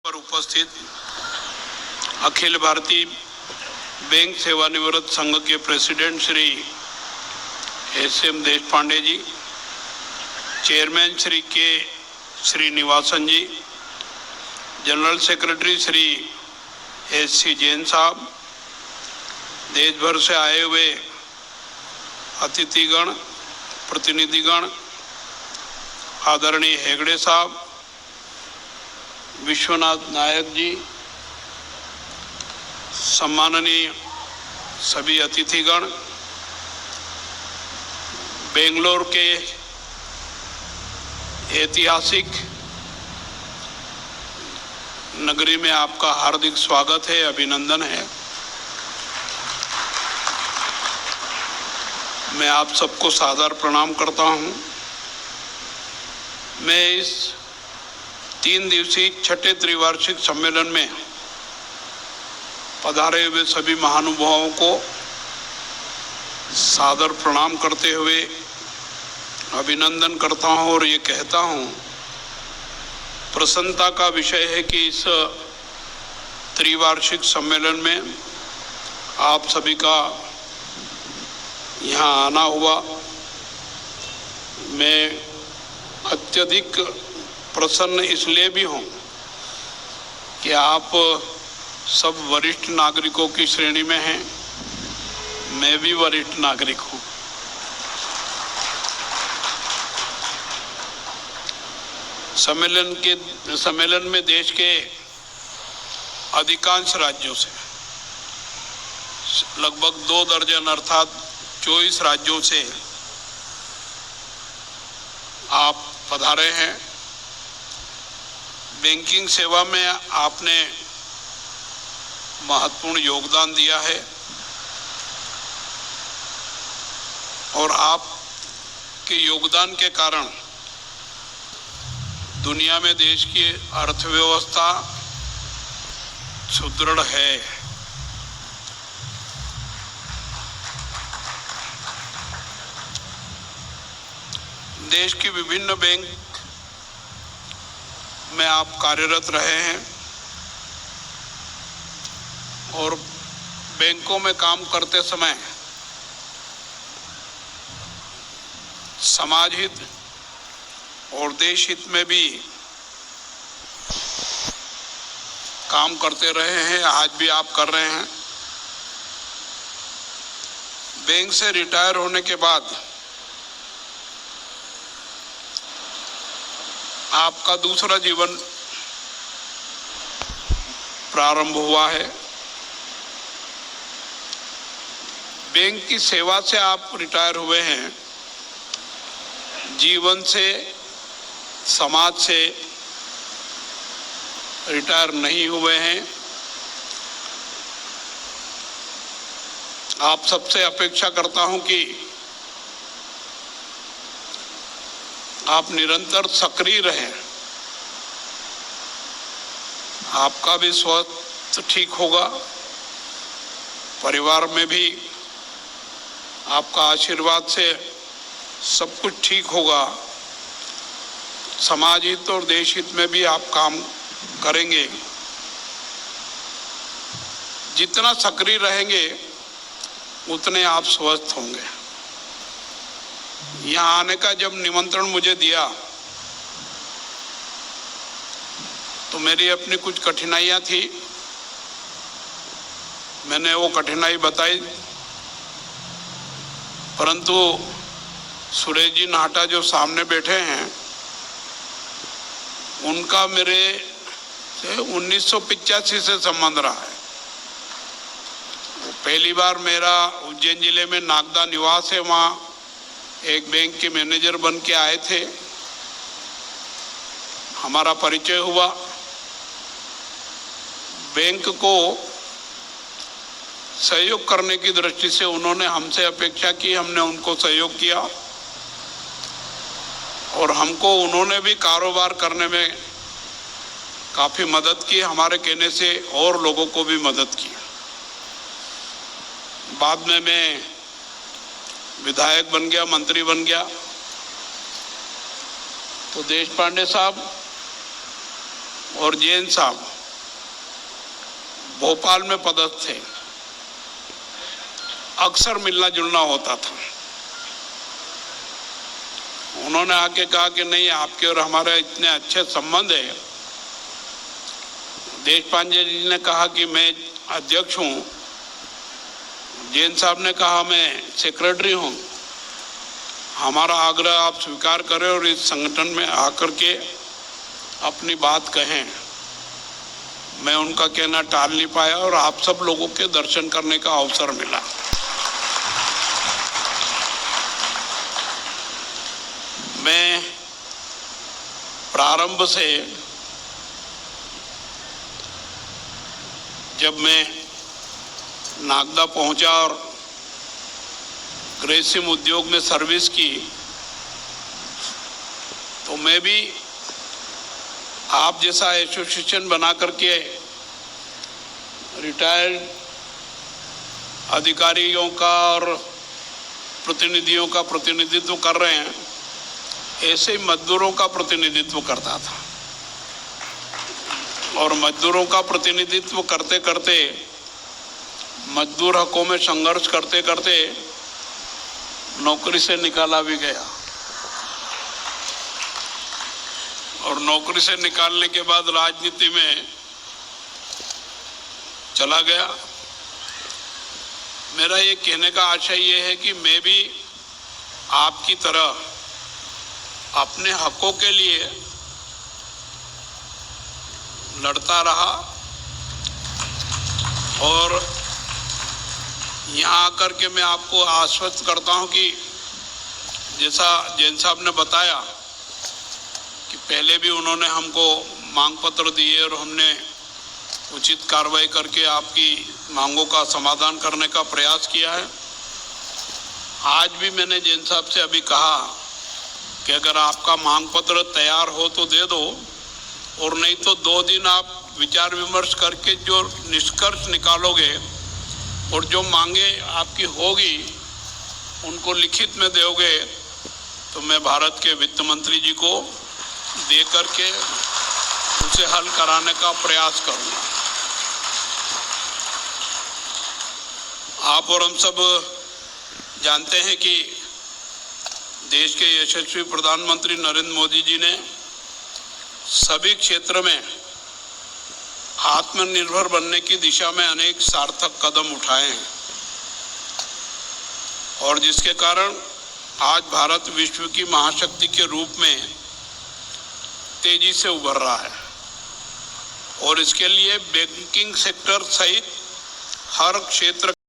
पर उपस्थित अखिल भारतीय बैंक सेवानिवृत्त संघ के president Shri S M. Deshpande ji, chairman Shri K Srinivasan ji, general secretary Shri S C. Jain sahab, देश भर से आए हुए अतिथिगण, प्रतिनिधिगण, आदरणीय हेगड़े साहब, विश्वनाथ नायक जी, सम्माननीय सभी अतिथिगण, बेंगलोर के ऐतिहासिक नगरी में आपका हार्दिक स्वागत है, अभिनंदन है। मैं आप सबको सादर प्रणाम करता हूं। मैं इस 3 दिवसीय छठे त्रिवार्षिक सम्मेलन में पधारे हुए सभी महानुभावों को सादर प्रणाम करते हुए अभिनंदन करता हूं और ये कहता हूं, प्रसन्नता का विषय है कि इस त्रिवार्षिक सम्मेलन में आप सभी का यहाँ आना हुआ। मैं अत्यधिक प्रसन्न इसलिए भी हूँ कि आप सब वरिष्ठ नागरिकों की श्रेणी में हैं, मैं भी वरिष्ठ नागरिक हूँ। सम्मेलन में देश के अधिकांश राज्यों से लगभग 2 दर्जन अर्थात 24 राज्यों से आप पधारे हैं। बैंकिंग सेवा में आपने महत्वपूर्ण योगदान दिया है और आपके योगदान के कारण दुनिया में देश की अर्थव्यवस्था सुदृढ़ है। देश की विभिन्न बैंक में आप कार्यरत रहे हैं और बैंकों में काम करते समय समाज हित और देश हित में भी काम करते रहे हैं, आज भी आप कर रहे हैं। बैंक से रिटायर होने के बाद आपका दूसरा जीवन प्रारंभ हुआ है। बैंक की सेवा से आप रिटायर हुए हैं, जीवन से, समाज से रिटायर नहीं हुए हैं। आप सबसे अपेक्षा करता हूं कि आप निरंतर सक्रिय रहें। आपका भी स्वास्थ्य ठीक होगा, परिवार में भी आपका आशीर्वाद से सब कुछ ठीक होगा, समाज हित और देश हित में भी आप काम करेंगे। जितना सक्रिय रहेंगे उतने आप स्वस्थ होंगे। यहाँ आने का जब निमंत्रण मुझे दिया तो मेरी अपनी कुछ कठिनाइयाँ थी, मैंने वो कठिनाई बताई, परंतु सुरेश जी नाहटा जो सामने बैठे हैं उनका मेरे से 1985 से संबंध रहा है। पहली बार मेरा उज्जैन जिले में नागदा निवास है, वहाँ एक बैंक के मैनेजर बन के आए थे, हमारा परिचय हुआ। बैंक को सहयोग करने की दृष्टि से उन्होंने हमसे अपेक्षा की, हमने उनको सहयोग किया और हमको उन्होंने भी कारोबार करने में काफ़ी मदद की, हमारे कहने से और लोगों को भी मदद की। बाद में मैं विधायक बन गया, मंत्री बन गया, तो देशपांडे साहब और जैन साहब भोपाल में पदस्थ थे, अक्सर मिलना जुलना होता था। उन्होंने आके कहा कि नहीं, आपके और हमारे इतने अच्छे संबंध है। देशपांडे जी ने कहा कि मैं अध्यक्ष हूं, जैन साहब ने कहा मैं सेक्रेटरी हूं, हमारा आग्रह आप स्वीकार करें और इस संगठन में आकर के अपनी बात कहें। मैं उनका कहना टाल नहीं पाया और आप सब लोगों के दर्शन करने का अवसर मिला। मैं प्रारंभ से जब मैं नागदा पहुंचा और ग्रेसिम उद्योग में सर्विस की, तो मैं भी आप जैसा एसोसिएशन बना करके रिटायर्ड अधिकारियों का और प्रतिनिधियों का प्रतिनिधित्व कर रहे हैं, ऐसे ही मजदूरों का प्रतिनिधित्व करता था। और मजदूरों का प्रतिनिधित्व करते करते, मजदूर हकों में संघर्ष करते करते नौकरी से निकाला भी गया। और नौकरी से निकालने के बाद राजनीति में चला गया। मेरा ये कहने का आशय ये है कि मैं भी आपकी तरह अपने हकों के लिए लड़ता रहा और यहाँ आकर के मैं आपको आश्वस्त करता हूँ कि जैसा जैन साहब ने बताया कि पहले भी उन्होंने हमको मांग पत्र दिए और हमने उचित कार्रवाई करके आपकी मांगों का समाधान करने का प्रयास किया है। आज भी मैंने जैन साहब से अभी कहा कि अगर आपका मांग पत्र तैयार हो तो दे दो, और नहीं तो 2 दिन आप विचार विमर्श करके जो निष्कर्ष निकालोगे और जो मांगे आपकी होगी उनको लिखित में दोगे, तो मैं भारत के वित्त मंत्री जी को दे करके उसे हल कराने का प्रयास करूंगा। आप और हम सब जानते हैं कि देश के यशस्वी प्रधानमंत्री नरेंद्र मोदी जी ने सभी क्षेत्र में आत्मनिर्भर बनने की दिशा में अनेक सार्थक कदम उठाए हैं, और जिसके कारण आज भारत विश्व की महाशक्ति के रूप में तेजी से उभर रहा है। और इसके लिए बैंकिंग सेक्टर सहित हर क्षेत्र